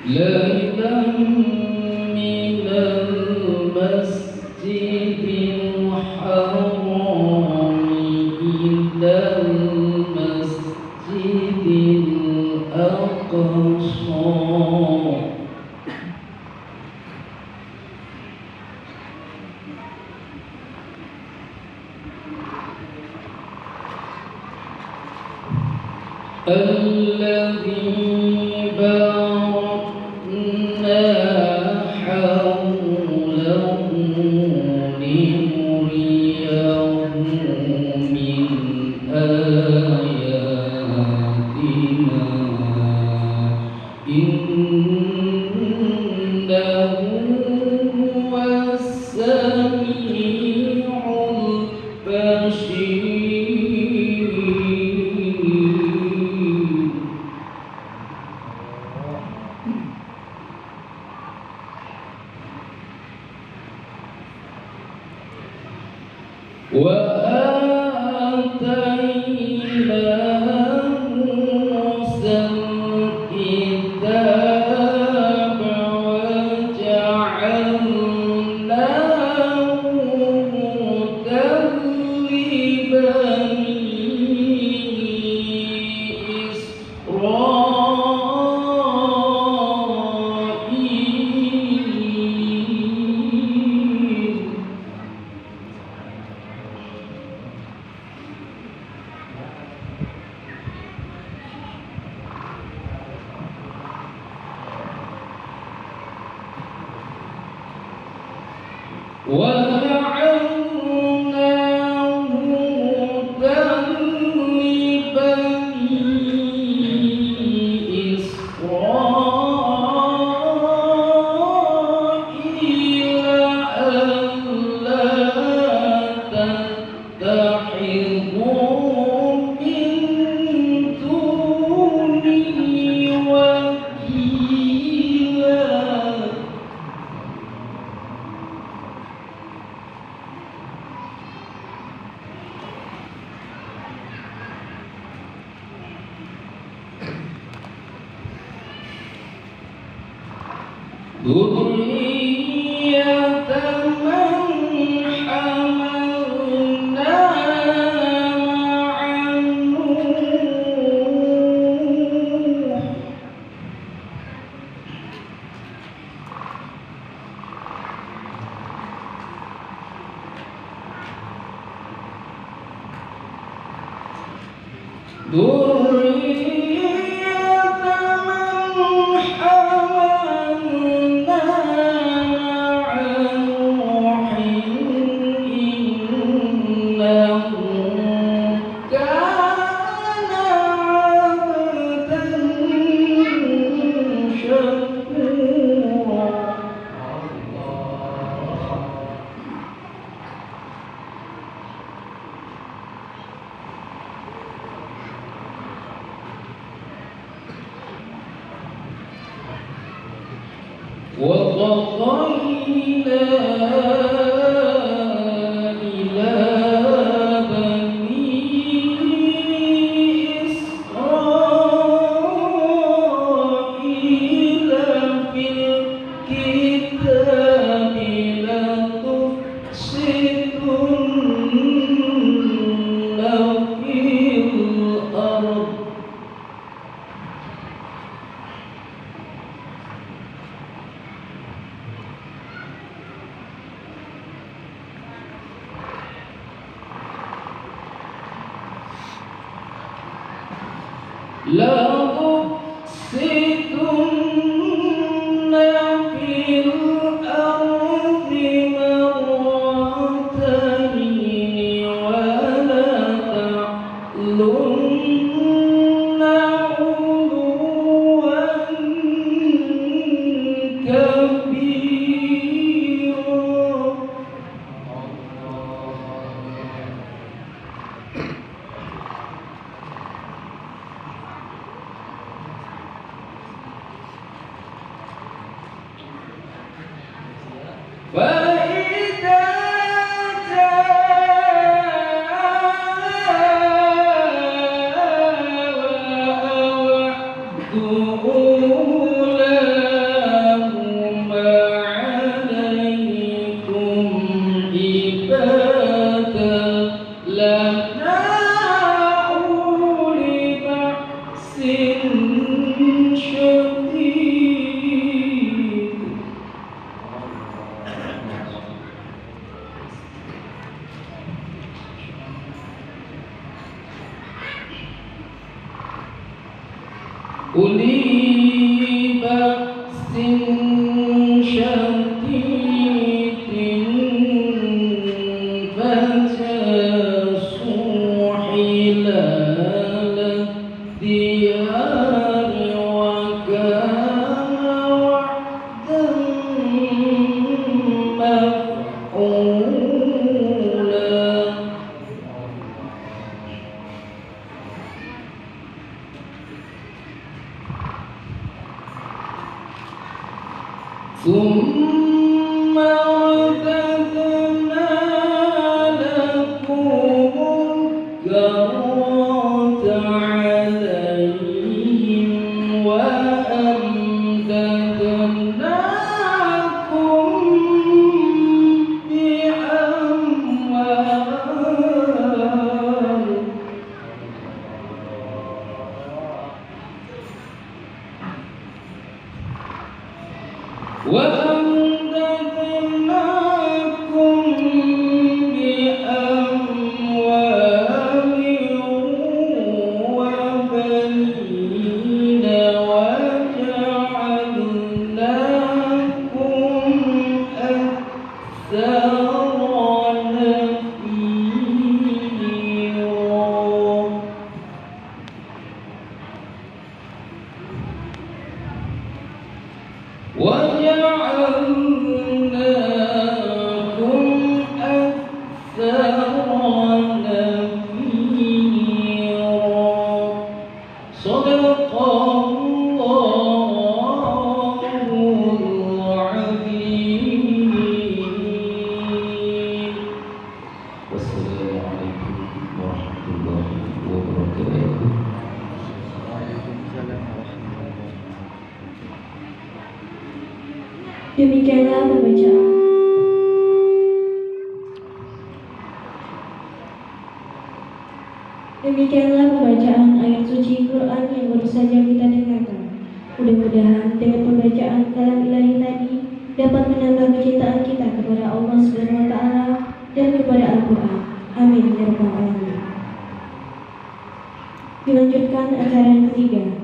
ليلا من المسجد الحرام إلى المسجد الأقصى الذي باركنا حوله لنريه من آياتنا إنه هو السميع البصير. وآتينا موسى الكتاب وجعلناه هدى لبني إسرائيل. وجعلناه هدى لبني إسرائيل ألا تتخذوا من دوني وكيلا. ذرية من حملنا مع نوح وقضينا إلى بني إسرائيل في الكتاب لتفسدن في الأرض لا تفسدن في الأرض مرتين ولا تعلن علوا كبيرا. أولي بأس شديد فجاسوا خلال الديار وكان وعدا مفعولا ثم رددنا لكم الكرة عليهم وأمددناكم بأموال وأمددناكم بأموال وبنين وجعلناكم أكثر نفيرا وجعلناكم أكثر نفيرا صدق الله العظيم والسلام عليكم ورحمة الله وبركاته. Demikianlah pembacaan. Demikianlah pembacaan ayat suci Quran yang baru saja kita dengarkan. Mudah-mudahan dengan pembacaan kalam ilahi tadi dapat menambah kecintaan kita kepada Allah Subhanahu wa taala dan kepada Al-Qur'an. Amin ya rabbal alamin. Dilanjutkan acara yang ketiga.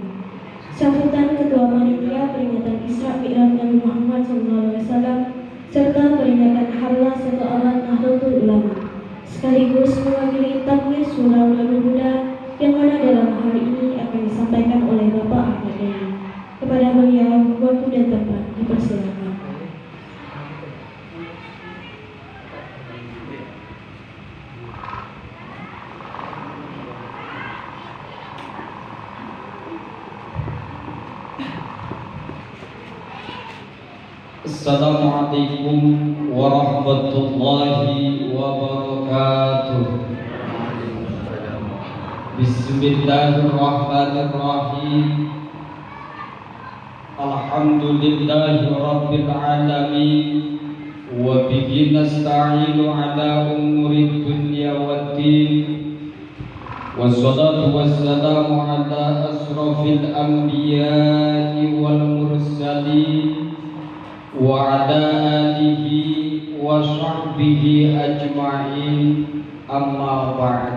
Sambutan Ketua Panitia Peringatan Isra Mi'raj Nabi Muhammad SAW serta peringatan Harlah 1 Abad Nahdlatul Ulama, sekaligus mewakili takmir surah Ulama Buddha yang mana dalam hari ini akan disampaikan oleh Bapak Ahmad Yani. Kepada beliau, waktu dan tempat dipersilakan. Assalamualaikum warahmatullahi wabarakatuh. Bismillahirrahmanirrahim. Alhamdulillahi rabbil alamin. Wa bihi nasta'inu ala umuri dunya waddin. Wassalatu wassalamu ala asrafil anbiya'i wal mursalin wa ala alihi wa sahbihi ajma'in, amma ba'd.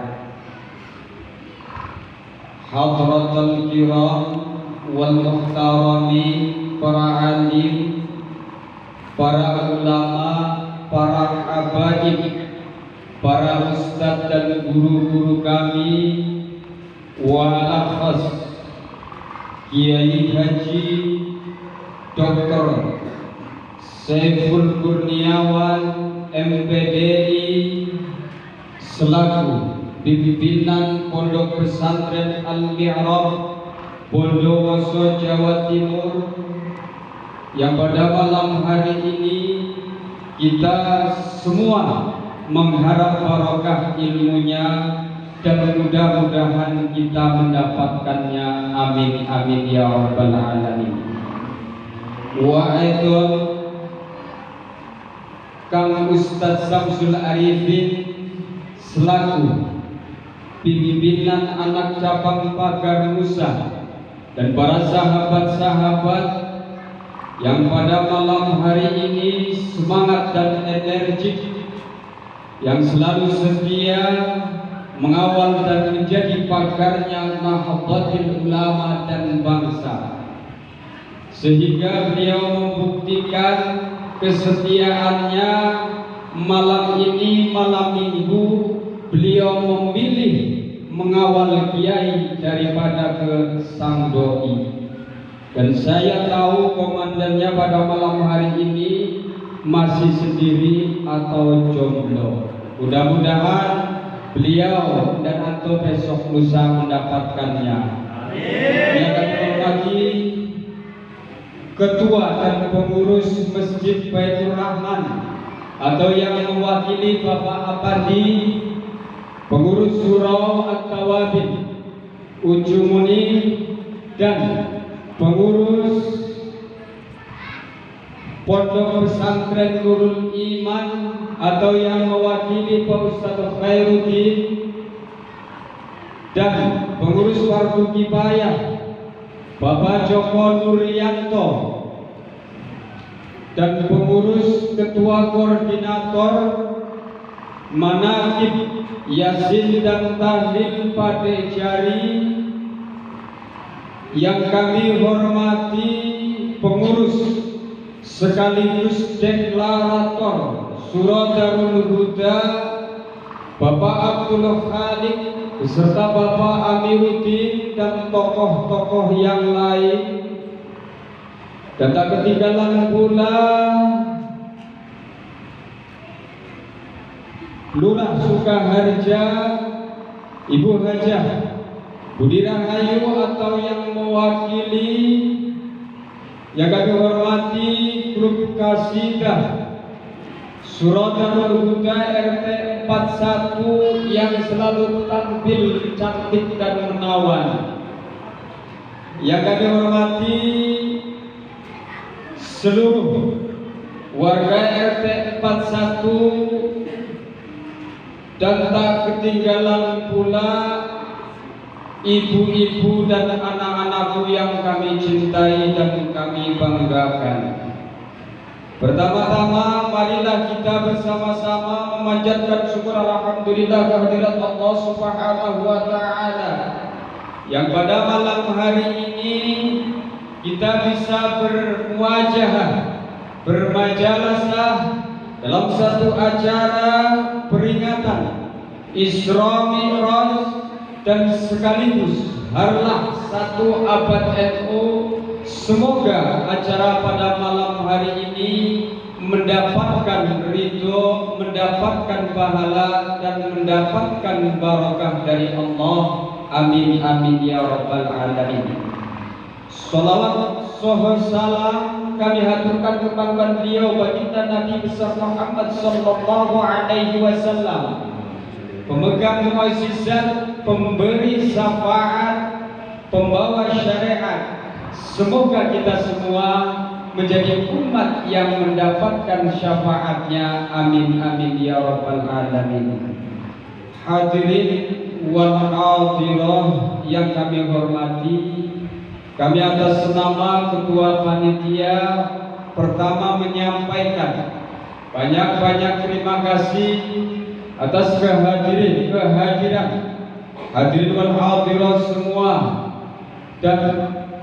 Hadratul kiram wal muhtarami, para alim, para ulama, para habaib, para ustadz dan guru-guru kami, wa akhas Kiai Haji Dr. Saiful Kurniawan MPDI selaku pimpinan Pondok Pesantren Al-Mi'raj Bondowoso, Jawa Timur, yang pada malam hari ini kita semua mengharap barokah ilmunya dan mudah-mudahan kita mendapatkannya. Amin amin ya rabbal alamin. Wa aidon Kang Ustadz Samsul Arifin selaku pimpinan anak cabang Pagar Musa dan para sahabat-sahabat yang pada malam hari ini semangat dan energik, yang selalu setia mengawal dan menjadi pagarnya Nahdlatul Ulama dan bangsa, sehingga beliau membuktikan kesetiaannya. Malam ini, malam minggu, beliau memilih mengawal kiai daripada ke sang doi. Dan saya tahu komandannya pada malam hari ini masih sendiri atau jomblo. Mudah-mudahan beliau dan atau besok lusa mendapatkannya. Yang akan hormati ketua dan pengurus Masjid Baitur Rahman atau yang mewakili Bapak Apandi, pengurus Surau At-Tawabin Ujumuni, dan pengurus Pondok Pesantren Nurul Iman atau yang mewakili Pak Ustadz Khairuddin, dan pengurus Fardu Kifayah Bapak Joko Nuryanto, dan pengurus ketua koordinator Manaqib Yasin dan Tahlil Padejari. Yang kami hormati pengurus sekaligus deklarator Surau Darul Huda Bapak Abdul Khalik beserta Bapak Amiruddin dan tokoh-tokoh yang lain. Dan tak ketinggalan pula Lurah Sukaharja Ibu Hajah Budi Rahayu atau yang mewakili yang kami hormati grup Kasidah Surau Darul Huda RT 41 yang selalu tampil cantik dan menawan. Yang kami hormati seluruh warga RT 41 dan tak ketinggalan pula ibu-ibu dan anak-anakku yang kami cintai dan kami banggakan. Pertama-tama marilah kita bersama-sama memanjatkan syukur alhamdulillah kehadirat Allah Subhanahu wa taala yang pada malam hari ini kita bisa bermuajahah, bermajalasah dalam satu acara peringatan Isra Mi'raj dan sekaligus harlah 1 abad NU. Semoga acara pada malam hari ini mendapatkan ridho, mendapatkan pahala dan mendapatkan barakah dari Allah. Amin amin ya rabbal alamin. Salawat salam kami haturkan kepada beliau baginda Nabi besar Muhammad sallallahu alaihi wasallam, pemegang mukjizat, pemberi syafaat, pembawa syariat. Semoga kita semua menjadi umat yang mendapatkan syafaatnya. Amin amin ya rabbal alamin. Hadirin wal hadirah yang kami hormati, kami atas nama Ketua Panitia pertama menyampaikan banyak-banyak terima kasih atas kehadiran hadirin wal hadirah semua dan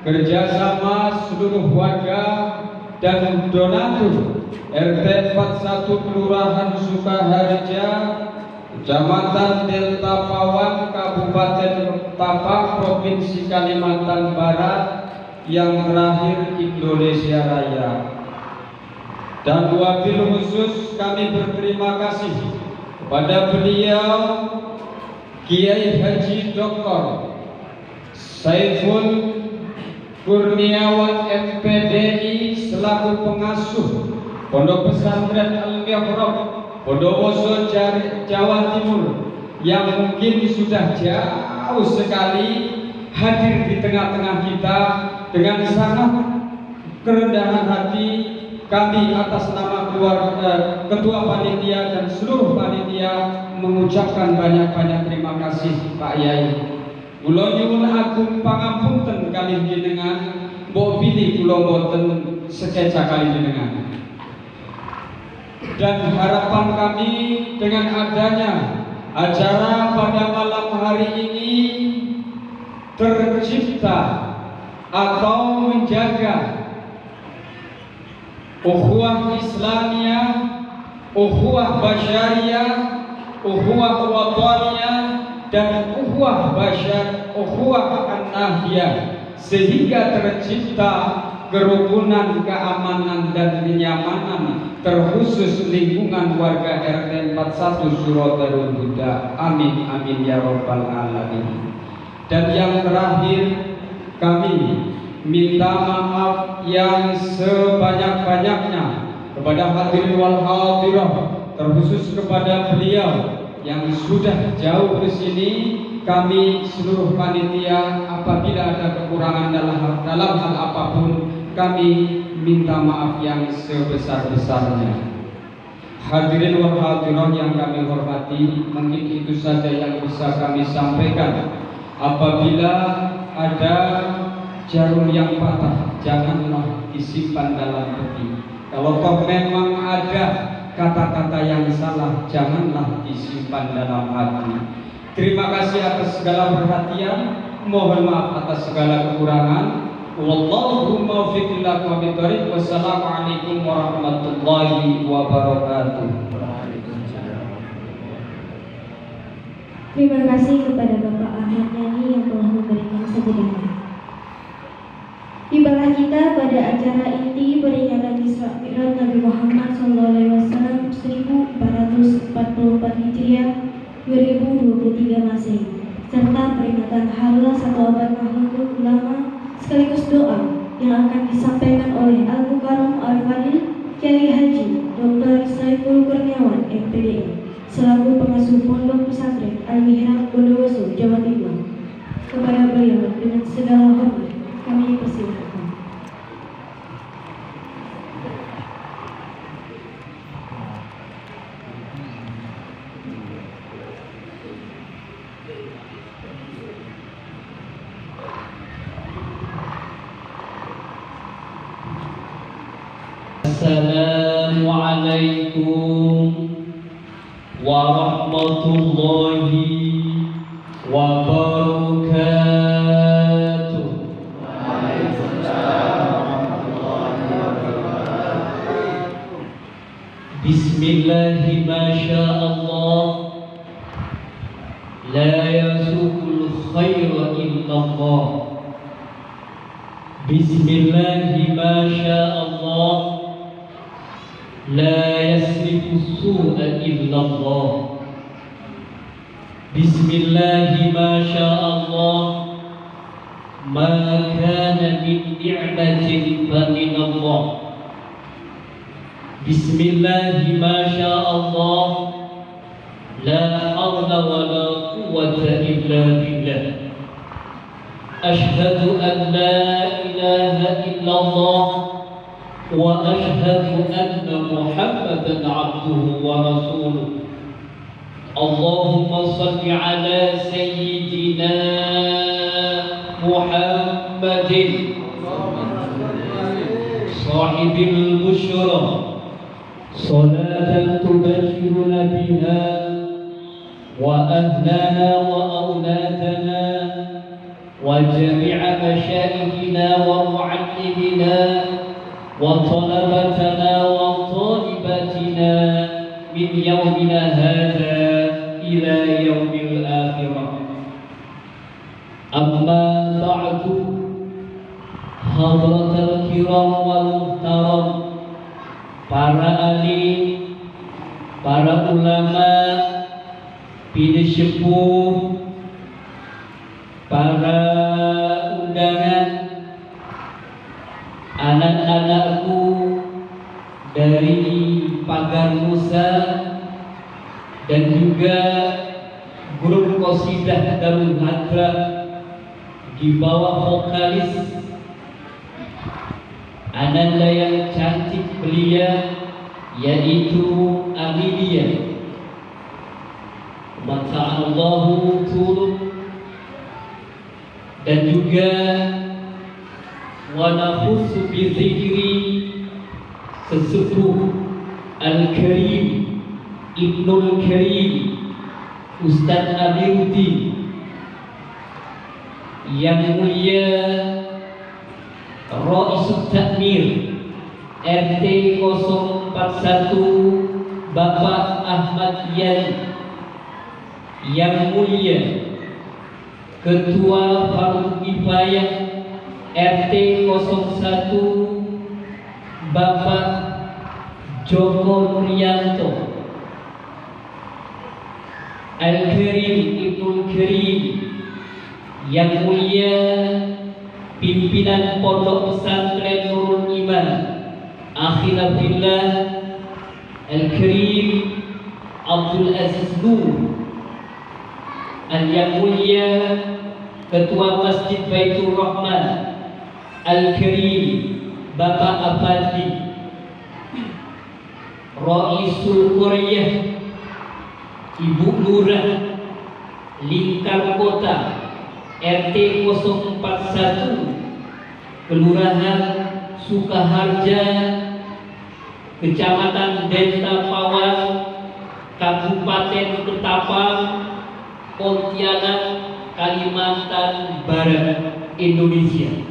kerjasama seluruh warga dan donatur RT 41 Kelurahan Sukaharja, Kecamatan Delta Pawan, Kabupaten Tapang, Provinsi Kalimantan Barat, yang terakhir Indonesia Raya. Dan wabil khusus kami berterima kasih kepada beliau Kiai Haji Dr. Saiful Kurniawan MPDI selaku pengasuh Pondok Pesantren Al-Mihrab Bondowoso Jawa Timur, yang mungkin sudah jauh sekali hadir di tengah-tengah kita. Dengan sangat kerendahan hati kami atas nama keluarga, ketua panitia dan seluruh panitia mengucapkan banyak-banyak terima kasih Pak Yai. Kula nyuwun agung pangapunten kalih jenengan, mbok pilih kula boten sekeca kalih jenengan. Dan harapan kami dengan adanya acara pada malam hari ini tercipta atau menjaga ukhuwah Islamiyah, ukhuwah basyariyah, ukhuwah wataniyah, dan ukhuwah an-nahiyah, sehingga tercipta kerukunan, keamanan, dan kenyamanan terkhusus lingkungan warga RT 41 Suro Darul Huda. Amin amin ya rabbal alamin. Dan yang terakhir, kami minta maaf yang sebanyak-banyaknya kepada hadirin wal hadirah, terkhusus kepada beliau yang sudah jauh ke sini. Kami seluruh panitia, apabila ada kekurangan dalam hal apapun, kami minta maaf yang sebesar-besarnya. Hadirin wal hadirah yang kami hormati, mungkin itu saja yang bisa kami sampaikan. Apabila ada jarum yang patah, janganlah disimpan dalam hati. Kalau toh memang ada kata-kata yang salah, janganlah disimpan dalam hati. Terima kasih atas segala perhatian, mohon maaf atas segala kekurangan. Wallahu muwaffiq ila aqwamit thoriq. Wassalamualaikum warahmatullahi wabarakatuh. Terima kasih kepada Bapak Ahmad Yani yang telah memberikan segenapnya. Tibalah kita pada acara inti peringatan Isra Mi'raj Nabi Muhammad SAW 1444 Hijriah 2023 Masehi, serta peringatan Harlah 1 Abad Nahdlatul Ulama, sekaligus doa yang akan disampaikan oleh Al-Mukarram Al-Fadil Kiai Haji Dr. Saiful Kurniawan MPDI selaku pengasuh Pondok Pesantren Al-Mihrab Bondowoso, Jawa Timur. Kepada beliau dengan segala hormat kami persilakan. Assalamualaikum warahmatullahi wabarakatuh. Bismillahi masyaallah, la yasukul khaira illallah. Bismillahi masyaallah, la yasrifu su'a illallah. Bismillahi masyaallah, ma kana min ni'matin fa min Allah. Bismillahi masyaallah, la hawla wa la quwwata illa billah. Ashhadu an la ilaha illallah wa ashhadu anna Muhammadan abduhu wa rasuluh. Allahumma salli ala sayyidina Muhammadin sahibil busyra, salatan tubashiruna biha wa ahlana wa awladana wa jami'a masyayikhina wa mu'allimina wa talabatana wa talibatina min yawmina hadha ila yawmil akhirah. Amma ba'du, hadratal kiram wal muhtaram, para alim, para ulama, pilih sepuh, para undangan, anak-anakku dari Pagar Musa, dan juga grup qasidah Darul Hadrah di bawah vokalis ananda yang cantik belia, yaitu Amelia. Mata'allahu tuluk, dan juga wa nafussu bi dzikri sesepuh Al-Karim Ibnul Karim Ustaz Abiruddin, yang mulia Raisut Takmir RT 041 Bapak Ahmad Yani, yang mulia Ketua Fardu Kifayah RT 01 Bapak Joko Nuryanto, Al-Karim Ibnul Karim, yang mulia pimpinan Pondok Pesantren Nurul Iman Akhina Billah Al-Karim Abdul Aziz Nur, yang mulia Ketua Masjid Baitur Rahman Al-Karim Bapak Afandi, Raisul Qaryah Ibu Lurah Lingkar Kota RT 041 Kelurahan Sukaharja, Kecamatan Denta Pawang, Kabupaten Ketapang, Pontianak, Kalimantan Barat, Indonesia.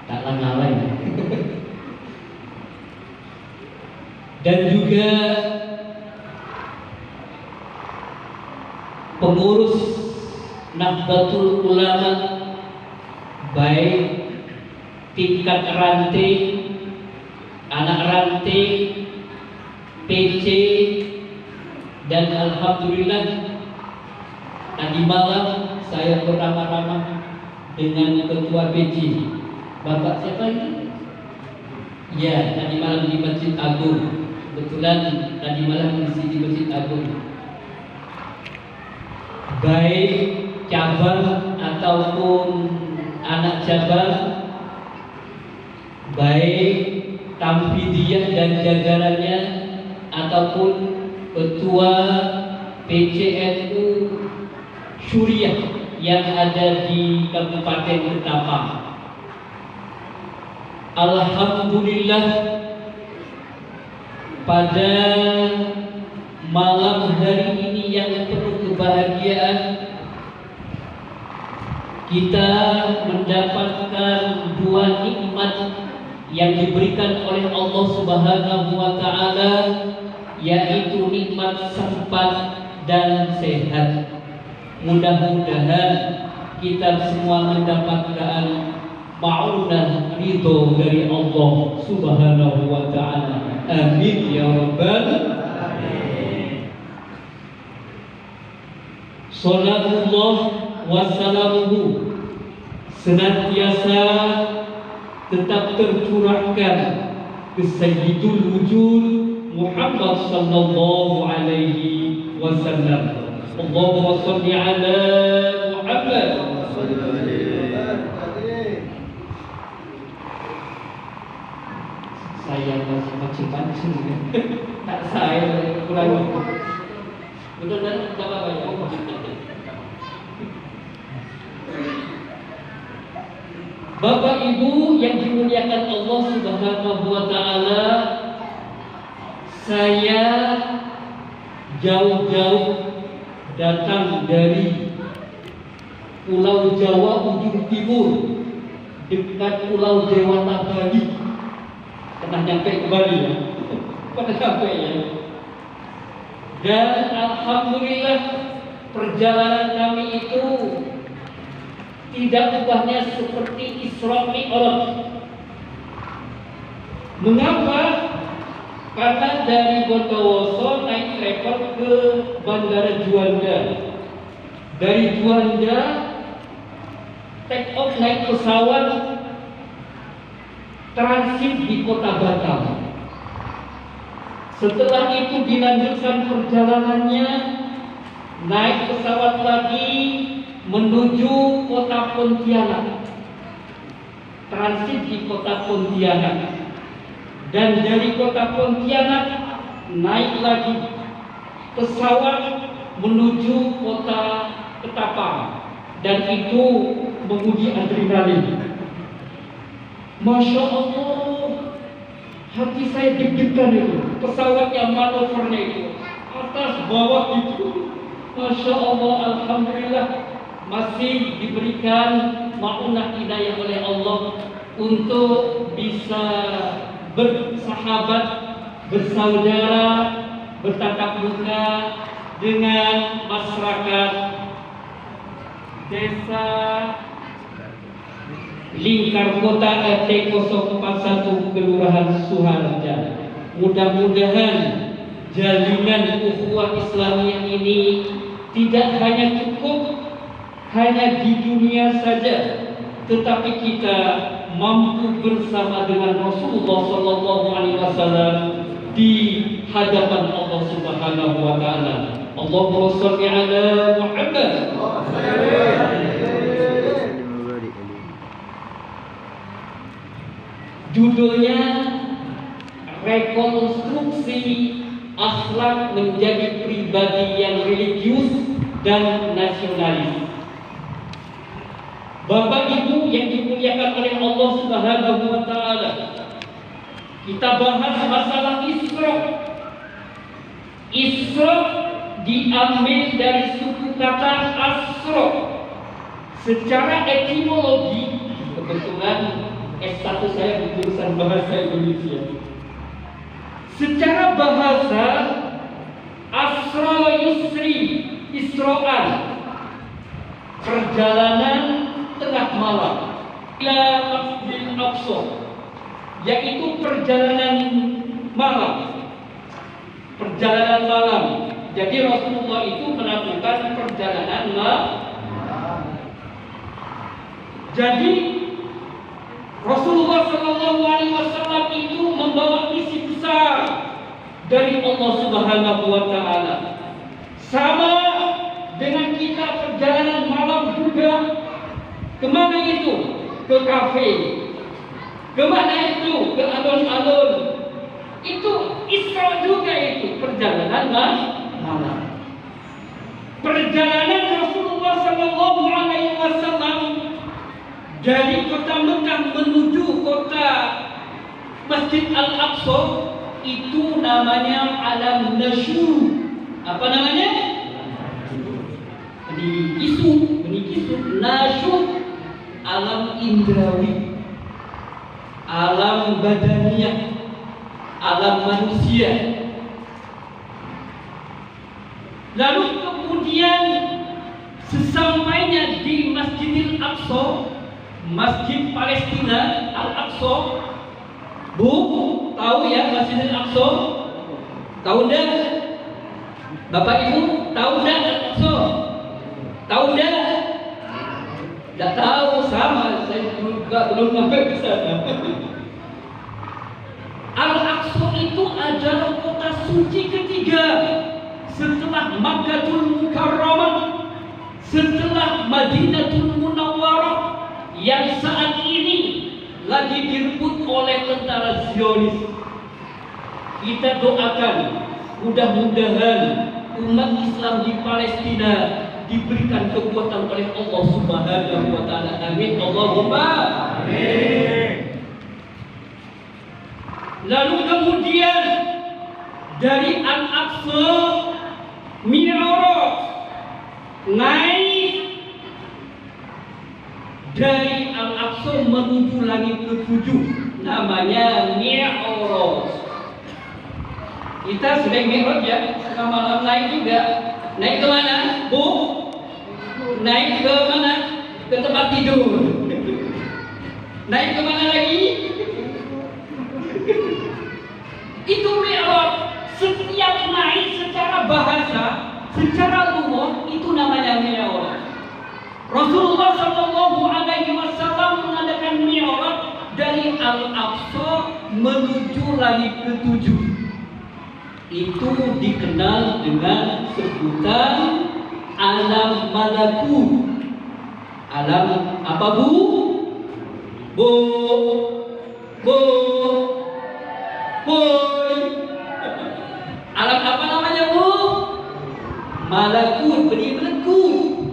Tak lengah ya. Dan juga pengurus Nahdlatul Ulama, baik tingkat ranting, anak ranting, PC, dan alhamdulillah tadi malam saya beramah-ramah dengan Ketua PC, Bapak siapa ini? Ya, tadi malam di Masjid Agung. Kebetulan tadi malam di Masjid Agung. Baik cabang ataupun anak cabang, baik Tamfidiyah dan jajarannya, ataupun Ketua PCNU Syuriah yang ada di Kabupaten Ketapang. Alhamdulillah, pada malam hari ini yang penuh kebahagiaan, kita mendapatkan dua nikmat yang diberikan oleh Allah Subhanahu wa Ta'ala, yaitu nikmat sempat dan sehat. Mudah-mudahan kita semua mendapatkan ma'unah ridho dari Allah Subhanahu wa Ta'ala. Amin ya rabbal alamin. Salatullah wassalamuhu senantiasa tetap tercurahkan ke Sayyidul Wujud Muhammad sallallahu alaihi wasallam. Allahumma shalli ala Muhammad. Saya masih pancing-pancing tak saya kurang betul dan tak apa ya. Bapak Ibu yang dimuliakan Allah Subhanahu wa Ta'ala, saya jauh-jauh datang dari Pulau Jawa ujung timur, dekat Pulau Dewata Bali. Pernah nyampe ke Bali ya? Pernah sampai ya? Dan alhamdulillah perjalanan kami itu tidak ubahnya seperti Isra Mi'raj. Mengapa? Karena dari Bondowoso naik travel ke Bandara Juanda. Dari Juanda take off naik pesawat transit di kota Batam. Setelah itu dilanjutkan perjalanannya, naik pesawat lagi menuju kota Pontianak, transit di kota Pontianak, dan dari kota Pontianak naik lagi pesawat menuju kota Ketapang, dan itu menguji adrenalin. Masya Allah, hati saya deg-degan itu, pesawat yang manuvernya itu. atas bawah itu, Masya Allah, Alhamdulillah, masih diberikan ma'unah hidayah oleh Allah untuk bisa bersahabat, bersaudara, bertatap muka dengan masyarakat desa Lingkar Kota RT 041 Kelurahan Suharja. Mudah-mudahan jalinan ukhuwah Islamiyah ini tidak hanya cukup hanya di dunia saja, tetapi kita mampu bersama dengan Rasulullah Sallallahu Alaihi Wasallam di hadapan Allah Subhanahu Wa Taala. Allahumma sholli ala Muhammad. Judulnya rekonstruksi akhlak menjadi pribadi yang religius dan nasionalis. Bapak Ibu yang dimuliakan oleh Allah Subhanahu wa taala, kita bahas masalah Isra. Isra diambil dari suku kata Asra. Secara etimologi, kebetulan S1 saya di jurusan bahasa Indonesia. Secara bahasa, Asra Yusri, Isra'an, perjalanan tengah malam ila Masjidil Aqsa, yaitu perjalanan malam. Perjalanan malam. Jadi Rasulullah itu melakukan perjalanan malam. Jadi Rasulullah Sallallahu Alaihi Wasallam itu membawa misi besar dari Allah Subhanahu Wa Taala. Sama dengan kita perjalanan malam juga. Kemana itu? Ke kafe. Kemana itu? Ke alun-alun. Itu Isra juga itu perjalanan malam. Perjalanan Rasulullah Sallallahu Alaihi Wasallam dari kota Mekah menuju kota Masjid Al-Aqsa itu namanya alam nasyur. Apa namanya? Benikisu, nasyur, alam indrawi, alam badaniyah, alam manusia. Lalu kemudian sesampainya di Masjidil Aqsa, Masjid Palestina Al-Aqsa. Bu, tahu ya Masjidil Aqsa? Tahu enggak? Bapak Ibu, tahu enggak Al-Aqsa? Tahu enggak? Enggak tahu, sama, saya juga belum sampai ke sana. Al-Aqsa itu adalah kota suci ketiga setelah Makkahul Mukarramah, setelah Madinatul Munawwarah, yang saat ini lagi direbut oleh tentara Zionis. Kita doakan mudah-mudahan umat Islam di Palestina diberikan kekuatan oleh Allah Subhanahu wa taala. Amin. Allahumma amin. Lalu kemudian dari Al-Aqsa Mi'raj, naik dari Al-Aqsa menuju langit ke-7, namanya Mi'raj. Kita sedang Mi'raj ya, tengah malam naik juga. Naik ke mana? Bu? Naik ke mana? Ke tempat tidur. Naik ke mana lagi? Itu Mi'raj. Setiap naik secara bahasa, secara lughah itu namanya Mi'raj. Rasulullah Sallallahu Alaihi Wasallam mengadakan Mi'raj dari Al-Aqsa menuju langit ke-7. Itu dikenal dengan sebutan alam malakut. Alam apa bu? Bu, boy. Alam apa namanya bu? Malakut, benih melekut.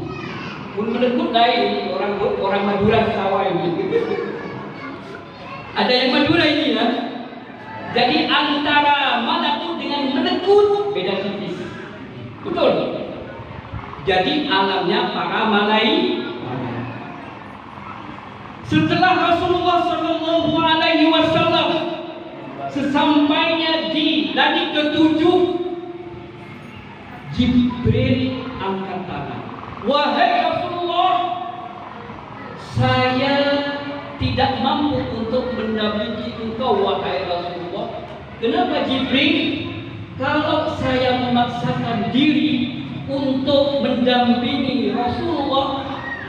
Melekut lain, orang Madura sawah ini. Ada yang Madura ini ya. Jadi antara malakut dengan melekut beda tipis. Jadi alamnya para malaikat. Setelah Rasulullah Shallallahu Alaihi Wasallam sesampainya di langit ketujuh, Jibril angkat tangan. Wahai Rasulullah, saya tidak mampu untuk mendampingi engkau wahai Rasulullah. Kenapa Jibril? Kalau saya memaksakan diri untuk mendampingi Rasulullah,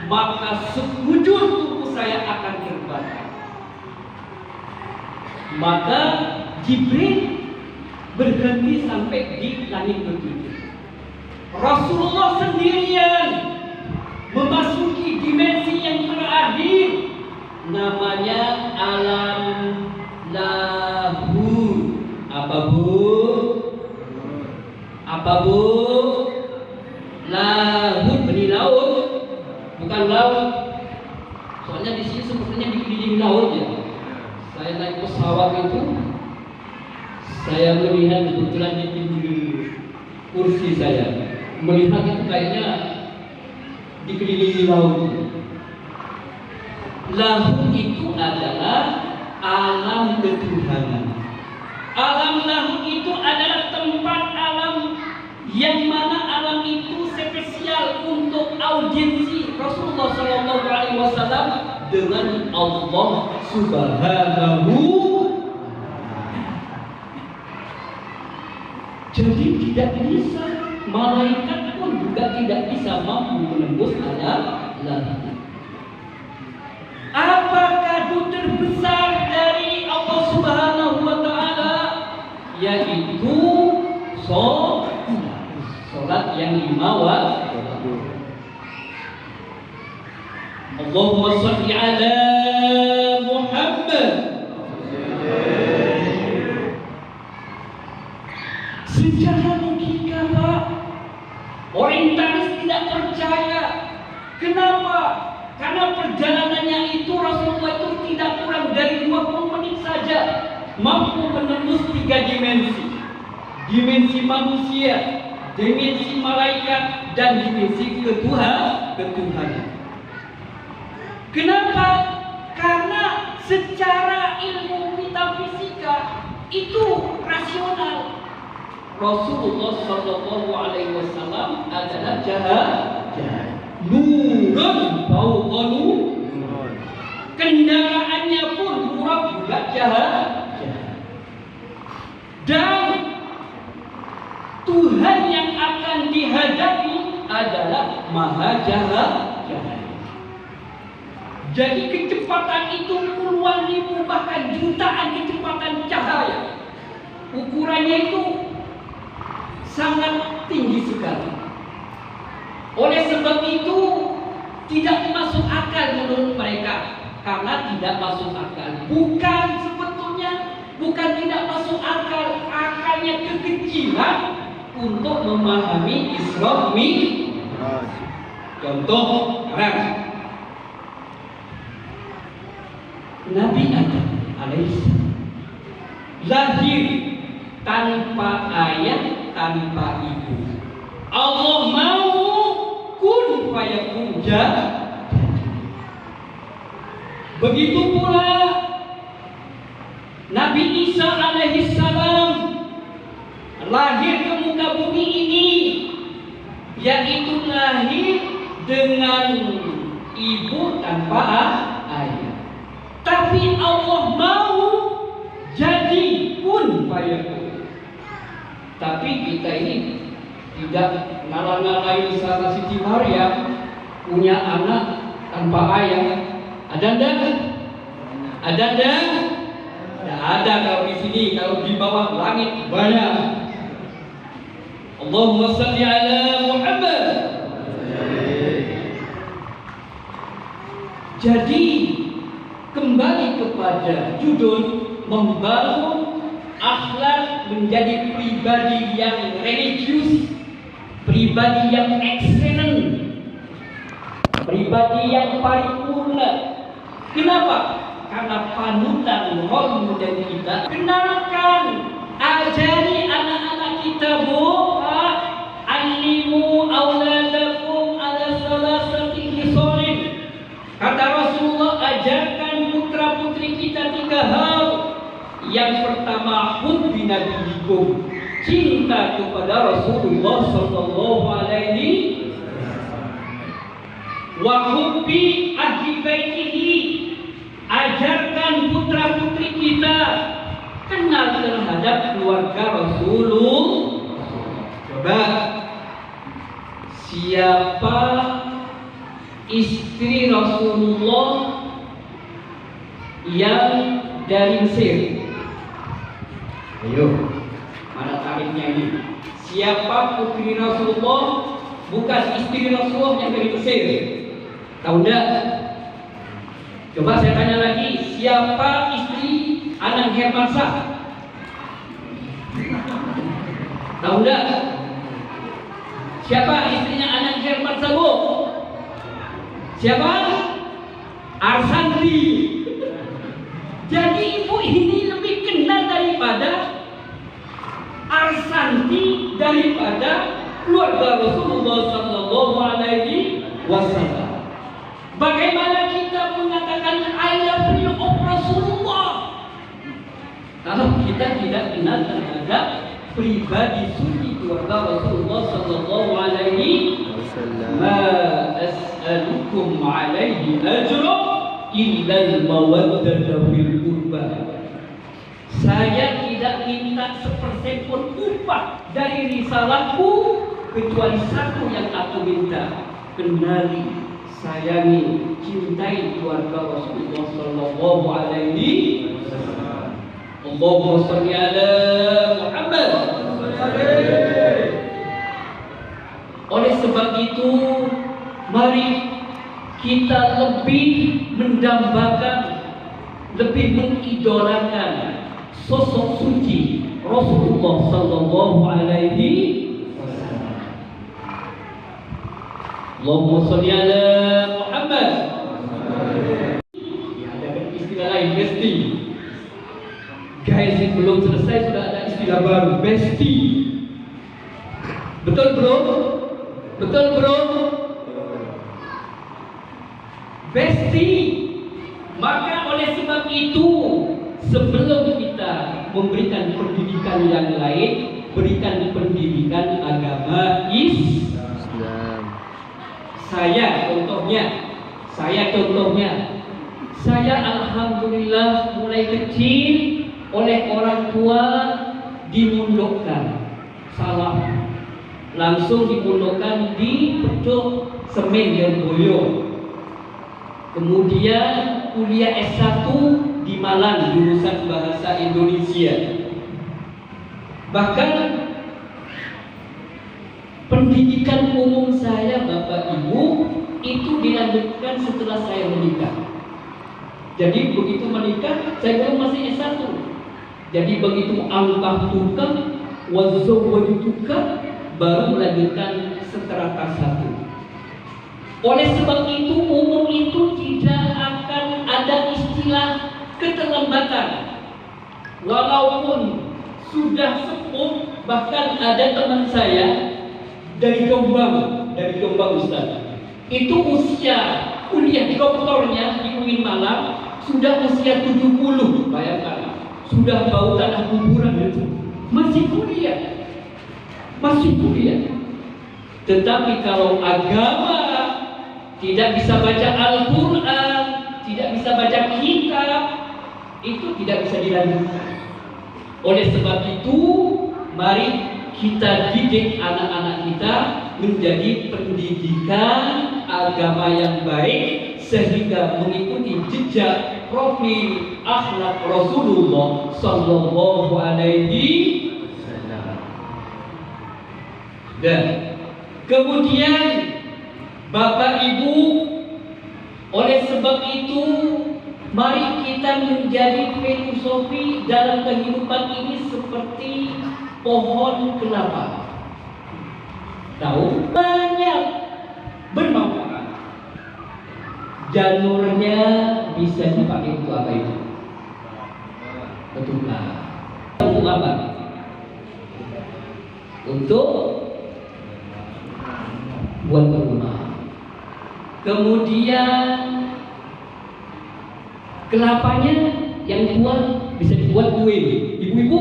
maka sekujur tubuh saya akan terbakar. Maka Jibril berhenti sampai di langit ketujuh. Rasulullah sendirian memasuki dimensi yang terakhir, namanya alam lahu. Apa bu? Apa bu? Lahut, benih laut, bukan laut. Soalnya di sini sepertinya dikelilingi laut ya. Saya naik pesawat itu, saya melihat kebetulan di pinggir kursi saya, melihat itu kayaknya dikelilingi laut. Lahut itu adalah alam ketuhanan. Alam lahut itu adalah tempat alam yang mana alam itu spesial untuk audiensi Rasulullah Shallallahu Alaihi Wasallam dengan Allah Subhanahu. Jadi tidak bisa, malaikat pun juga tidak bisa mampu menembus alam lahut. Apa kado terbesar dari Allah Subhanahu Wa Taala? Yaitu sholat yang 5 waktu. Allahumma shalli ala Muhammad. Secara logika Pak, orientalis tidak percaya. Kenapa? Karena perjalanannya itu Rasulullah itu tidak kurang dari 20 menit saja mampu menembus 3 dimensi. Dimensi manusia, dimensi malaikat, dan dimensi ketuhanan. Kenapa? Karena secara ilmu metafisika itu rasional. Rasulullah Shallallahu Alaihi Wasallam adalah nurun fauqa nur. Kendaraannya pun murah juga jahat. Dan Tuhan yang akan dihadapi adalah Maha Jahat. Jadi kecepatan itu puluhan ribu bahkan jutaan kecepatan cahaya. Ukurannya itu sangat tinggi sekali. Oleh sebab itu tidak masuk akal menurut mereka. Karena tidak masuk akal. Bukan sebetulnya, bukan tidak masuk akal. Akalnya kekecilan untuk memahami Isra Mi'raj. Contoh sekarang Nabi Adam alaihissalam lahir tanpa ayah, tanpa ibu. Allah mau kun fayakun jadi. Begitu pula Nabi Isa alaihissalam lahir ke muka bumi ini, yaitu lahir dengan ibu tanpa ayah. Tapi Allah mau jadi kun fayakun. Tapi kita ini tidak ngalah-ngalahin sama Siti Maryam punya anak tanpa ayah. Ada enggak? Ada enggak? Tidak ada kalau di sini, kalau di bawah langit banyak. Allahumma shalli ala Muhammad. Jadi kembali kepada judul membangun akhlak menjadi pribadi yang religius, pribadi yang excellent, pribadi yang paripurna. Kenapa? Karena panutan role model kita. Kenalkan, ajari anak-anak kita, Bu, alimu auladakum kama hubbi nabiyikum, cinta kepada Rasulullah sallallahu alaihi wa hubbi ahli baitihi, ajarkan putra-putri kita kenal terhadap keluarga Rasulullah. Coba, siapa istri Rasulullah yang dari Mesir? Ayo, mana tarifnya ini? Siapa putri Rasulullah, bukan istri Rasulullah yang dari Mesir? Tahu enggak? Coba saya tanya lagi, siapa istri Anang Hermansyah? Tahu enggak? Siapa istrinya Anang Hermansyah, Bu? Siapa? Arsanti. Jadi ibu ini lebih kenal daripada Arsanti, daripada keluarga Rasulullah sallallahu alaihi wasallam. Bagaimana kita mengatakan I love you of Rasulullah kalau kita tidak kenal terhadap pribadi suci keluarga Rasulullah sallallahu alaihi wasallam? Ma as'alukum alaihi ajra illa al-mawaddata fil qurbah. Saya tidak minta sepersen pun upah dari risalahku, kecuali satu yang aku minta: kenali, sayangi, cintai keluarga Rasulullah sallallahu alaihi wasallam. Allahumma shalli ala Muhammad. Oleh sebab itu, mari kita lebih mendambakan, lebih mengidolakan sosok suci Rasulullah sallallahu alaihi wasallam. Allahumma shalli ala Muhammad. Ya, ada istilah lain, besti. Guys, yang belum selesai sudah ada istilah baru, besti. Betul bro? Betul bro? Besti. Maka oleh sebab itu, sebelum kita memberikan pendidikan yang lain, berikan pendidikan agama Islam. Saya contohnya, saya alhamdulillah mulai kecil oleh orang tua dimundukkan, salah, langsung dimundukkan di Pondok Semen Lirboyo. Kemudian kuliah S1 di Malang, jurusan bahasa Indonesia. Bahkan pendidikan umum saya, Bapak Ibu, itu dilanjutkan setelah saya menikah. Jadi begitu menikah, saya belum masih S1. Jadi begitu angkah tukang, wazawwajutuka, baru melanjutkan strata 1. Oleh sebab itu, umum itu tidak akan ada istilah keterlambatan. Walaupun sudah sepuh, bahkan ada teman saya dari Jombang Ustaz, itu usia kuliah doktornya di UIN Malang sudah usia 70, bayangkan, sudah bau tanah kuburan itu, masih kuliah. Tetapi kalau agama, tidak bisa baca Al-Quran, tidak bisa baca kitab, itu tidak bisa dilanjutkan. Oleh sebab itu, mari kita didik anak-anak kita menjadi pendidikan agama yang baik, sehingga mengikuti jejak profil akhlak Rasulullah sallallahu alaihi wasallam. Dan kemudian Bapak Ibu, oleh sebab itu, mari kita menjadi filosofi dalam kehidupan ini seperti pohon kelapa. Tahu? Banyak bermanfaat. Janurnya bisa dipakai untuk apa itu? Betul. Untuk apa? Untuk buat rumah. Kemudian kelapanya yang tua bisa dibuat kue. Ibu-ibu,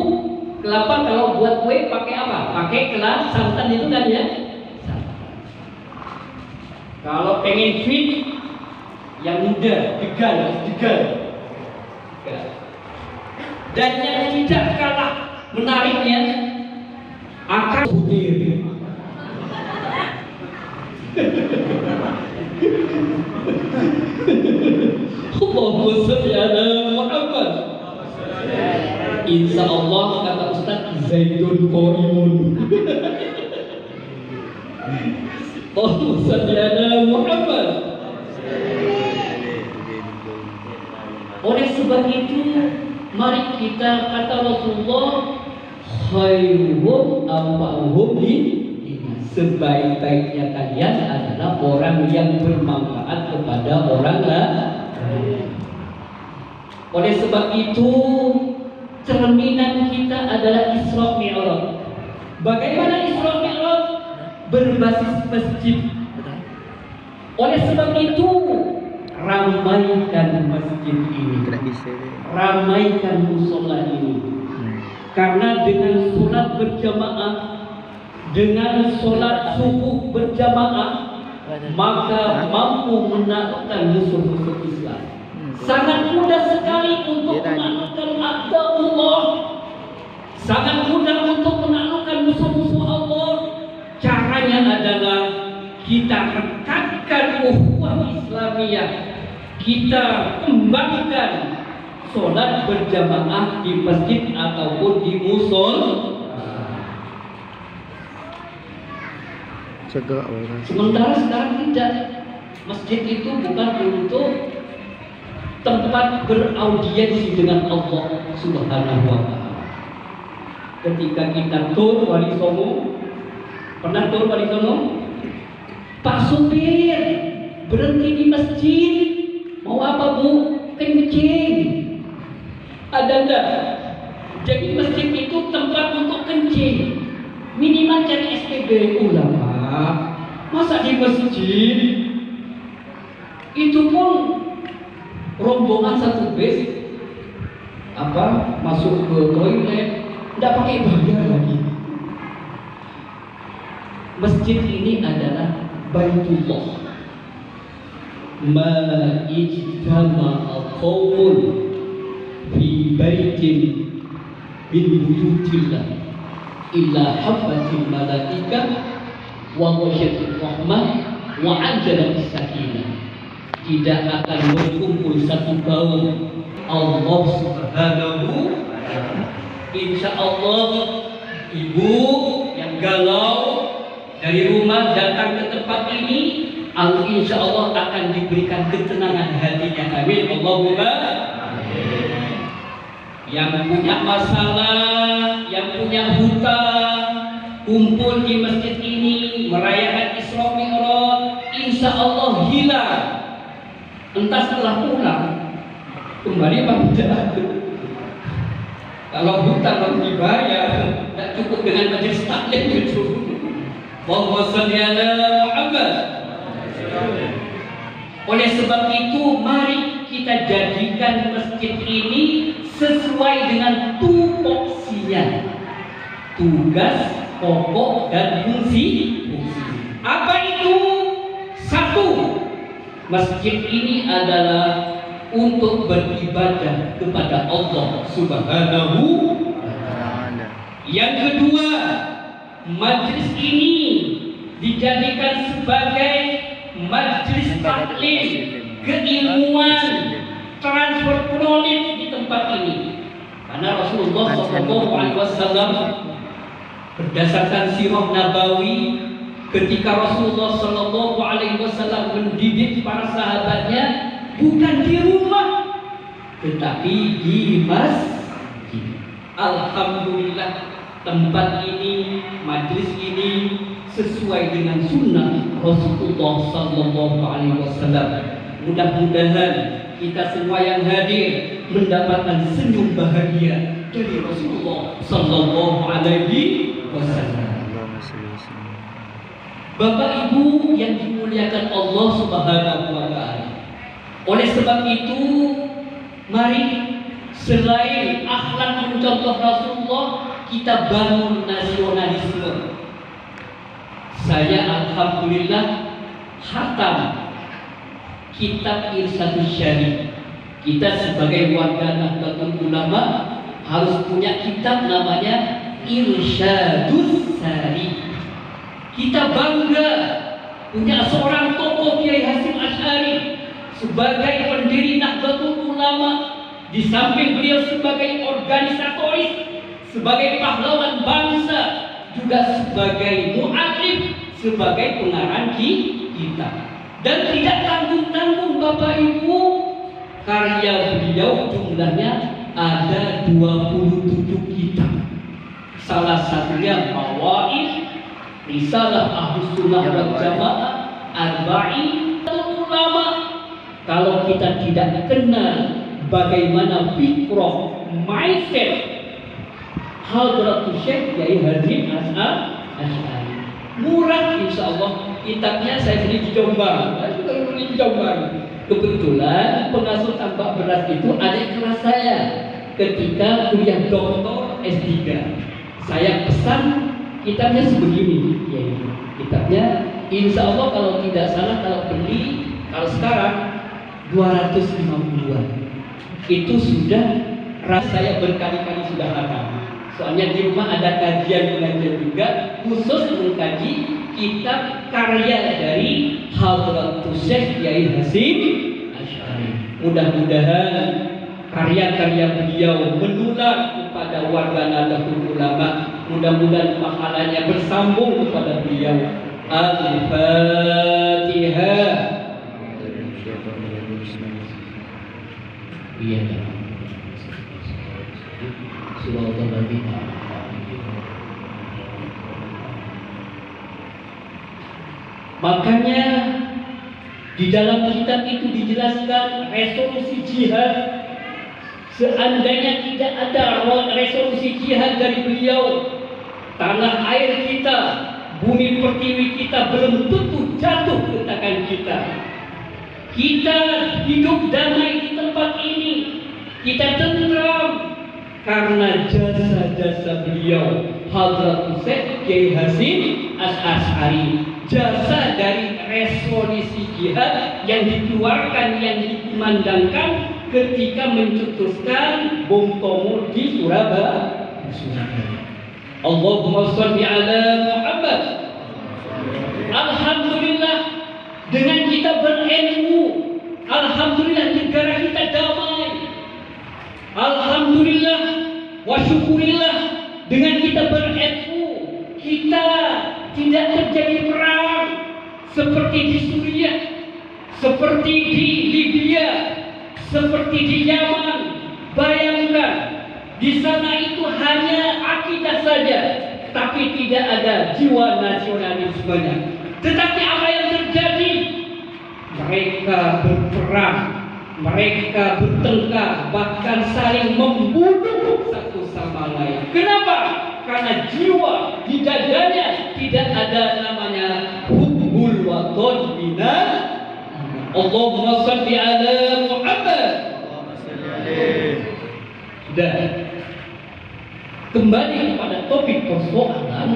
kelapa kalau buat kue pakai apa? Pakai kelas santan itu kan ya. Santan. Kalau pengen sweet yang muda, degan. Dan yang tidak kalah menariknya akan putih. Allahumma sholli ala Muhammad. Insya Allah kata Ustaz zaitun qaimun. Allahumma sholli ala Muhammad. Oleh sebab itu, mari kita kata Rasulullah, khairuhum anfa'uhum linnas. Sebaik-baiknya kalian adalah orang yang bermanfaat kepada orang lain. Oleh sebab itu, cerminan kita adalah Isra Mi'raj. Bagaimana Isra Mi'raj? Berbasis masjid. Oleh sebab itu, ramaikan masjid ini, ramaikan musola ini. Karena dengan sholat berjamaah, dengan sholat subuh berjamaah, maka mampu menaklukkan musuh-musuh Islam. Sangat mudah sekali untuk menaklukkan a'da'ullah. Sangat mudah untuk menaklukkan musuh-musuh Allah. Caranya adalah kita rekatkan ukhuwah Islamiyah. Kita kembangkan sholat berjamaah di masjid ataupun di musol. Sementara sekarang tidak. Masjid itu bukan untuk tempat beraudiensi dengan Allah Subhanahu wa Ta'ala. Ketika kita tur Wali Songo, pernah tur Wali Songo? Pak supir berhenti di masjid, mau apa Bu? Kencing. Ada enggak? Jadi masjid itu tempat untuk kencing. Minimal cari SPBU lah Pak. Masa di masjid? Itu pun rombongan satu bis masuk ke toilet, tidak pakai bayar lagi. Masjid ini adalah Baitullah. Ma ijtama'a qaumun fi baitin min buyutillah illa habbatil malaikah wa wasyatir rahmah wa anzalatis sakinah. Tidak akan berkumpul satu kaum Allah Subhanahu. Insya Allah ibu yang galau dari rumah datang ke tempat ini, insya Allah akan diberikan ketenangan hatinya. Amin. Allahumma. Yang punya masalah, yang punya hutang, kumpul di masjid ini merayakan Isra Mi'raj, insya Allah hilang. Entah setelah pulang kembali apa tidak. Kalau hutang harus dibayar, tidak cukup dengan majelis taklim itu. Allahumma sholli ala Muhammad. Oleh sebab itu, mari kita jadikan masjid ini sesuai dengan tupoksinya, tugas, pokok, dan fungsi. Apa itu? Satu, masjid ini adalah untuk beribadah kepada Allah Subhanahu. Yang kedua, majlis ini dijadikan sebagai majlis taklim, keilmuan, transfer knowledge di tempat ini. Karena Rasulullah SAW berdasarkan sirah Nabawi, ketika Rasulullah SAW mendidik para sahabatnya bukan di rumah, tetapi di masjid. Alhamdulillah, tempat ini, majlis ini sesuai dengan sunnah Rasulullah SAW. Mudah-mudahan kita semua yang hadir mendapatkan senyum bahagia dari Rasulullah SAW. Bapak Ibu yang dimuliakan Allah Subhanahu wa Ta'ala. Oleh sebab itu, mari Selain akhlak mencontoh Rasulullah, kita bangun nasionalisme. Saya alhamdulillah khatam kitab Irsyadus Syari. Kita sebagai warga Nahdlatul Ulama harus punya kitab namanya Irsyadus Syari. Kita bangga punya seorang tokoh Kiai Hasyim Asy'ari sebagai pendiri Nahdlatul Ulama. Di samping beliau sebagai organisatoris, sebagai pahlawan bangsa, juga sebagai mu'alif, sebagai pengarang kitab. Dan tidak tanggung-tanggung Bapak Ibu, karya beliau jumlahnya ada 27 kitab. Salah satunya Mawaid, Risalah Ahlus Sunnah wal Jamaah, Arba'in Ulama. Kalau kita tidak kenal bagaimana fikrah mindset Hadratus Syekh Kiai Hasyim Asy'ari, murah insyaallah. Kitabnya saya beli di Jombang. Saya juga beli di Jombang. Kebetulan pengasuh tambak beras itu adik kelas saya ketika kuliah doktor S3. Saya pesan kitabnya sebegini. Ya, kitabnya insyaallah kalau tidak salah kalau beli kalau sekarang 250-an. Itu sudah saya berkali-kali sudah hafal. Soalnya di rumah ada kajian-kajian juga khusus mengkaji kitab karya dari Hadratus Syekh Kiai Hasyim Asy'ari. Mudah-mudahan karya-karya beliau menular kepada warga Nahdlatul Ulama. Mudah-mudahan pahalanya bersambung kepada beliau. Al-Fatihah. Iya, surah Al-Baqarah. Makanya di dalam kitab itu dijelaskan resolusi jihad. Seandainya tidak ada resolusi jihad dari beliau, tanah air kita, bumi pertiwi kita belum tentu jatuh ke tangan kita. Kita hidup damai di tempat ini, kita tentram karena jasa-jasa beliau Hadratus Syekh Kiai Hasyim Asy'ari. Jasa dari resolusi jihad yang dikeluarkan, yang dikumandangkan ketika mencetuskan bom Tomo di Surabaya. Allahumma sholli ala Muhammad. Alhamdulillah, dengan kita berilmu, alhamdulillah negara kita damai. Alhamdulillah wa syukurillah, dengan kita berilmu, kita tidak terjadi perang seperti di Suriah, seperti di Libya, seperti di Yaman. Bayangkan, di sana itu hanya akidah saja, tapi tidak ada jiwa nasionalismenya. Tetapi apa yang terjadi? Mereka berperang, mereka bertengkar, bahkan saling membunuh satu sama lain. Kenapa? Karena jiwa di dadanya tidak ada namanya hubbul waton minal. Allahumma sholli ala Muhammad. Sudah. Kembali kepada topik persoalan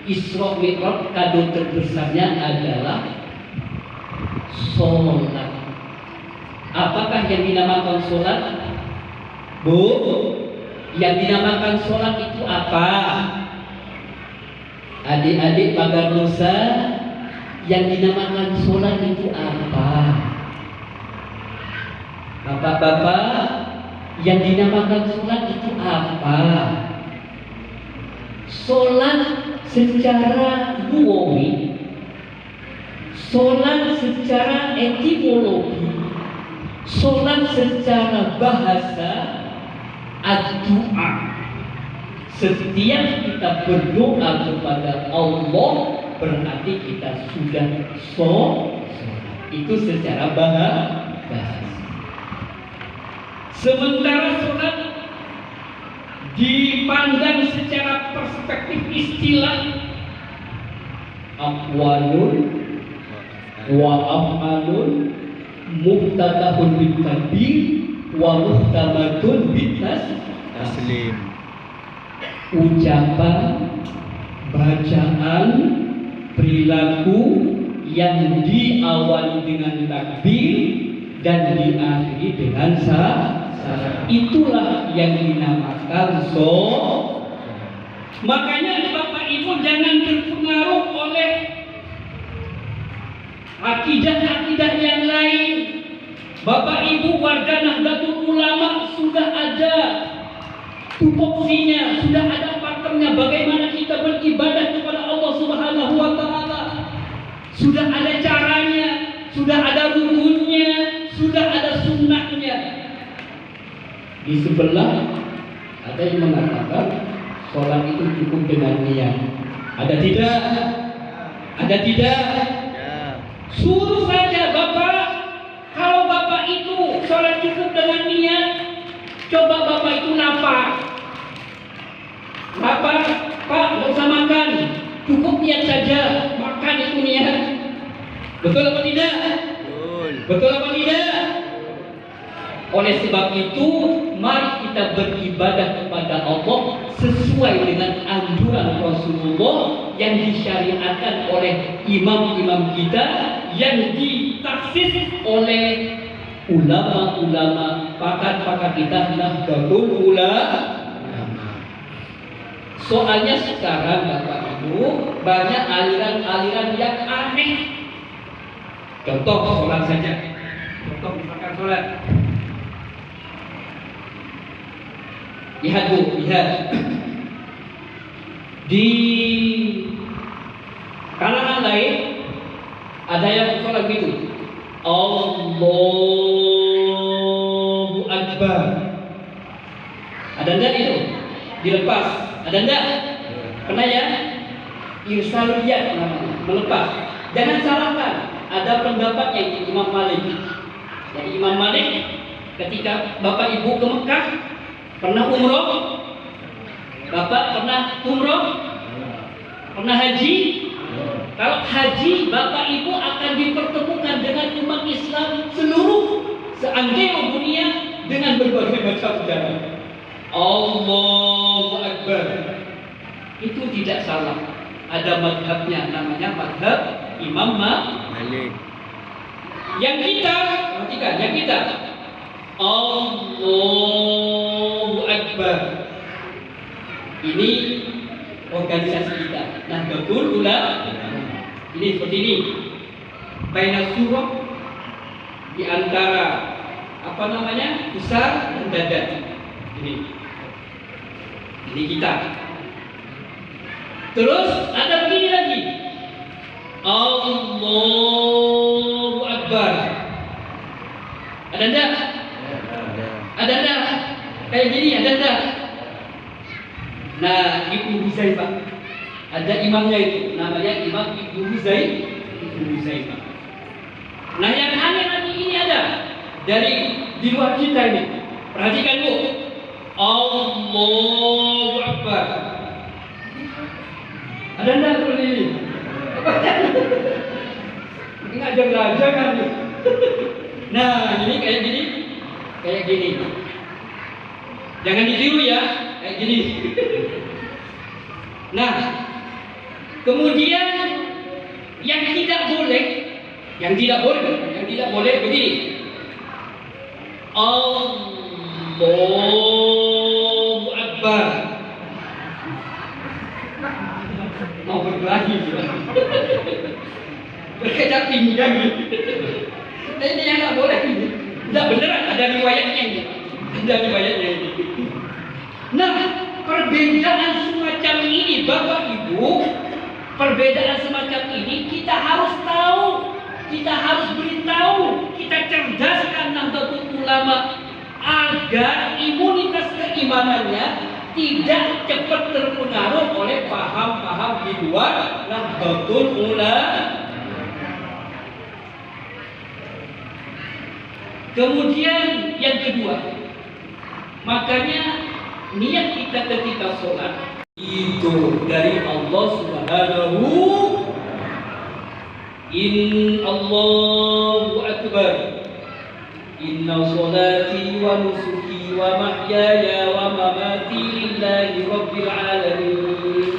Isra Mi'raj, kado terbesarnya adalah sholat. Apakah yang dinamakan sholat? Bu, yang dinamakan sholat itu apa? Adik-adik Pagar Nusa, yang dinamakan sholat itu apa? Bapak-bapak, yang dinamakan sholat itu apa? Sholat secara lugawi, sholat secara etimologi, sholat secara bahasa, ad-du'a. Setiap kita berdoa kepada Allah berarti kita sudah sholat. Itu secara bahasa. Sementara sholat dipandang secara perspektif istilah, aqwalun wa af'alun mubtada'un bil takbir wa muhtamatun bitas Taslim. ucapan, bacaan, perilaku yang diawali dengan takbir dan diakhiri dengan salam. Itulah yang dinamakan sholat. Makanya Bapak Ibu jangan terpengaruh oleh akidah-akidah yang lain. Bapak Ibu warga Nahdlatul Ulama sudah ada tupoksinya, sudah ada pakemnya bagaimana kita beribadah kepada Allah Subhanahu wa taala. Sudah ada caranya, sudah ada rukunnya, sudah ada sunnahnya. Di sebelah ada yang mengatakan sholat itu cukup dengan niat. Ada tidak? Ada tidak? Suruh saja Bapak. Kalau Bapak itu sholat cukup dengan niat, coba Bapak itu lapar. Lapar, Pak, nggak usah makan. Cukup niat saja, makan itu niat. Betul apa tidak? Betul apa tidak? Oleh sebab itu, mari kita beribadah kepada Allah sesuai dengan anjuran Rasulullah yang disyariatkan oleh imam-imam kita, yang ditaksis oleh ulama-ulama pakar-pakar kita Nahdlatul Ulama. Soalnya sekarang Bapak Ibu banyak aliran-aliran yang aneh. Contoh sholat saja. Contoh misalkan sholat. Lihat Bu, lihat. Di kalangan lain ada yang sholat gitu. Allahu Akbar. Ada enggak itu? Dilepas. Ada enggak? Pernah ya? Irsaliyat namanya, melepas. Jangan salahkan. Ada pendapatnya Imam Malik. Jadi Imam Malik ketika Bapak Ibu ke Mekah pernah umroh? Bapak pernah umroh? Pernah haji? Kalau haji, Bapak Ibu akan dipertemukan dengan umat Islam seluruh seantero dunia dengan berbagai macam cara. Allahu Akbar. Itu tidak salah. Ada madhabnya, namanya madhab Imam Malik. Yang kita, perhatikan, yang kita Allahu Akbar. Ini organisasi kita. Nah, betul Ulama. Ini seperti ini. Baina surah di antara apa namanya? Besar dan dada. Ini kita. Terus ada begini lagi. Allahu Akbar. Ada enggak? Ada enggak? Kayak gini ada enggak? Nah, Ibnu Huzaifah. Ada imamnya itu, namanya Imam Ibnu Huzaifah. Nah, yang aneh lagi ini ada dari di luar kita ini. Perhatikan Bu. Allahu Akbar. Ada enggak seperti ini? Ini ngajak belajar kan? Nah, ini kayak gini. Kayak gini. Jangan ditiru ya, kayak gini. Nah, kemudian yang tidak boleh begini. Allahu Akbar. Mau berkelahi juga. Berkecap pinggang gitu. Nah, ini yang nggak boleh ini. Tidak beneran, ada riwayatnya ini. Ada riwayatnya ini. Nah, perbedaan semacam ini Bapak Ibu, perbedaan semacam ini kita harus tahu, kita harus beritahu, kita cerdaskan Nahdlatul Ulama agar imunitas keimanannya tidak cepat terpengaruh oleh paham-paham di luar Nahdlatul Ulama. Kemudian yang kedua, makanya niat kita ketika sholat itu dari Allah Subhanahu. In Allahu Akbar. Inna sholati wa nusuki wa mahyaya wa mamati lillahi rabbil alamin.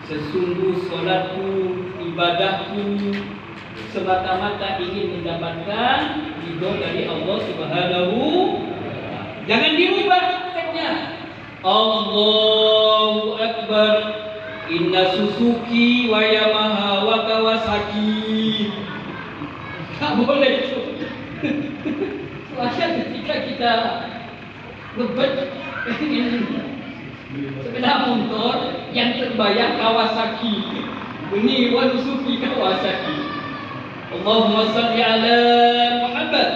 Sesungguh sholatku, ibadahku semata-mata ingin mendapatkan ridho dari Allah Subhanahu. Jangan dirubah teksnya. Allahu Akbar. Inna Suzuki wa Yamaha wa Kawasaki. Tak boleh itu. Soalnya ketika kita ngebet sepeda motor yang terbayang Kawasaki, bunyi wa Suzuki Kawasaki. Allahumma salli ala Muhammad.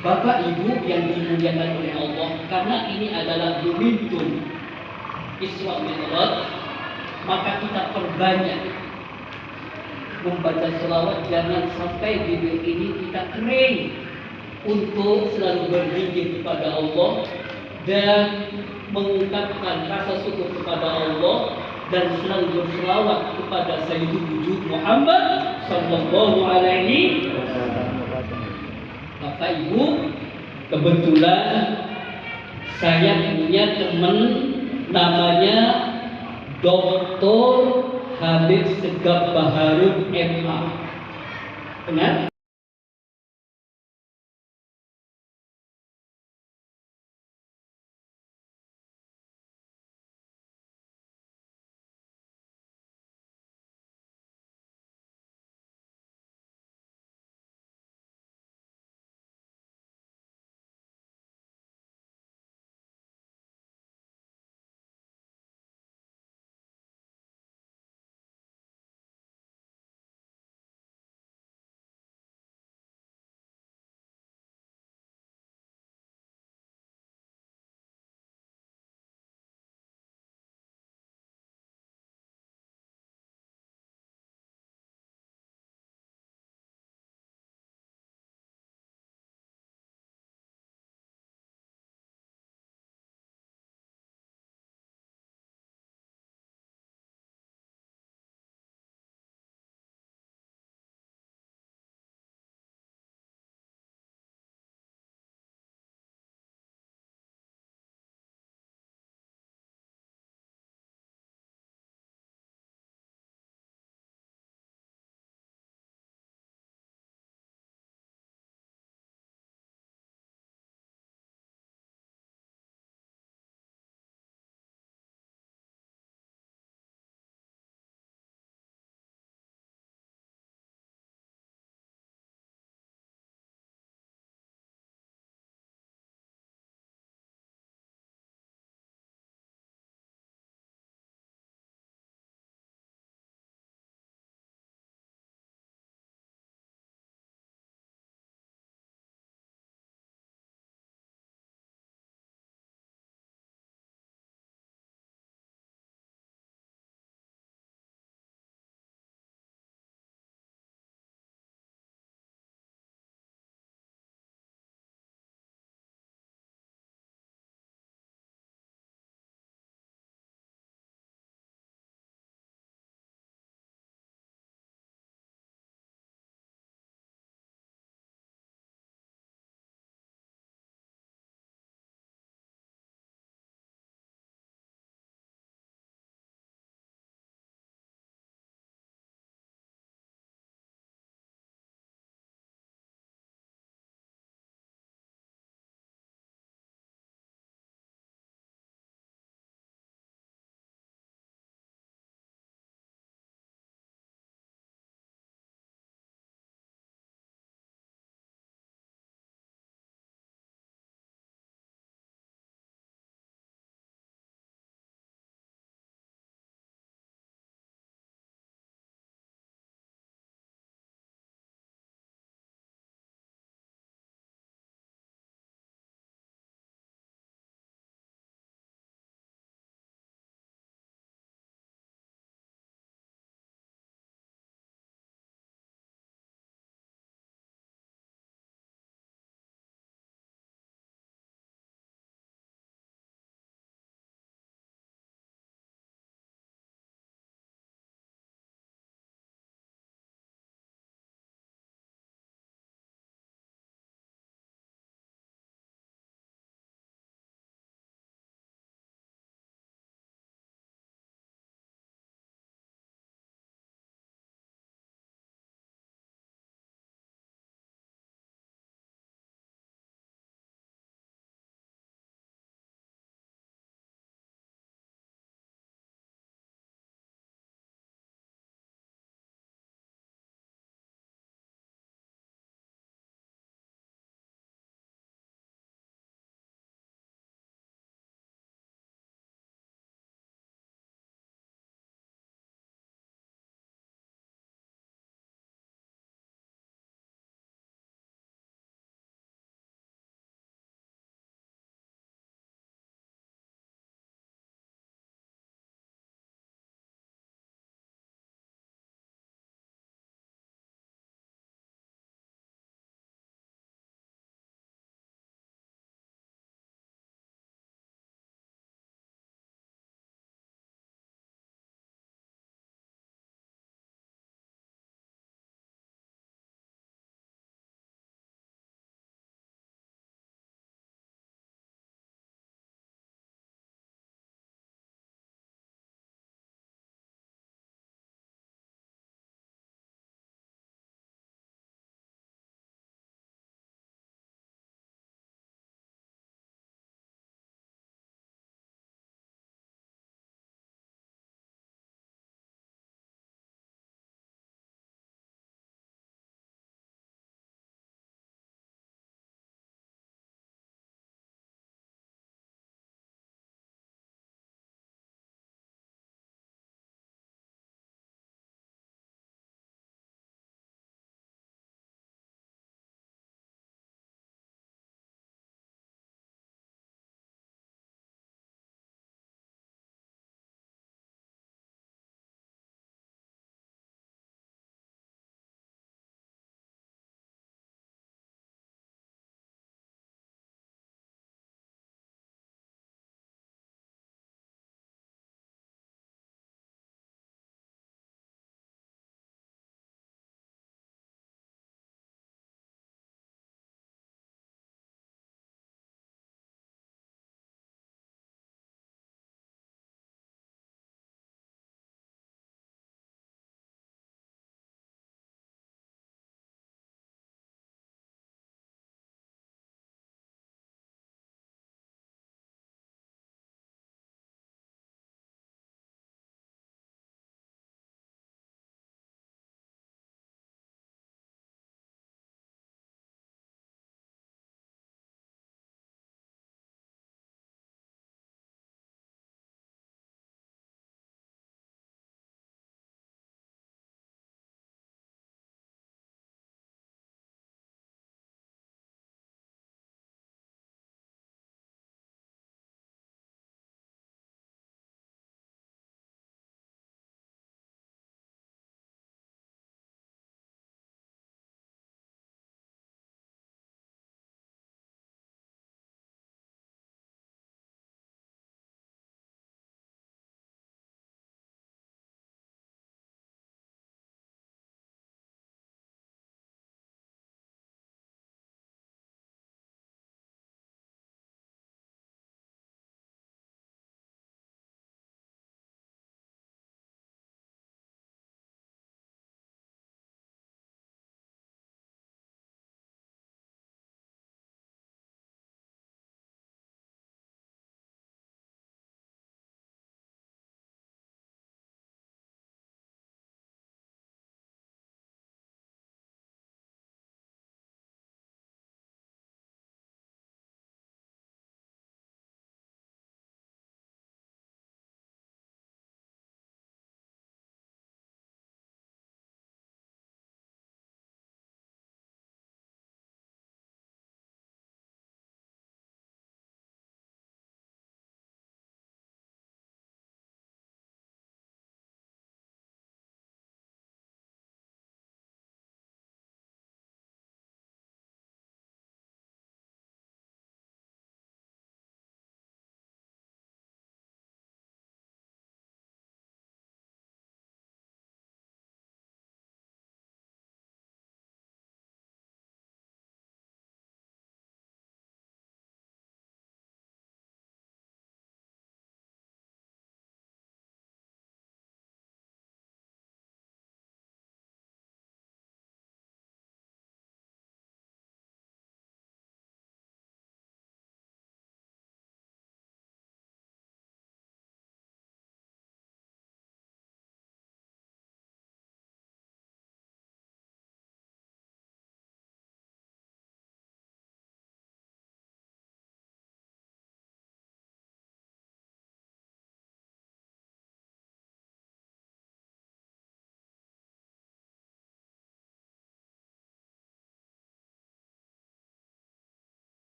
Bapak Ibu yang dimuliakan oleh Allah, karena ini adalah momentum Isra Mi'raj, maka kita perbanyak membaca selawat. Jangan sampai bibir ini kita kering untuk selalu berzikir kepada Allah dan mengungkapkan rasa syukur kepada Allah dan selalu berselawat kepada Sayyidul Wujud Muhammad sallallahu alaihi wasallam. Bapak Ibu, kebetulan saya punya teman namanya Dr. Habib Segaf Baharud MA. Benar?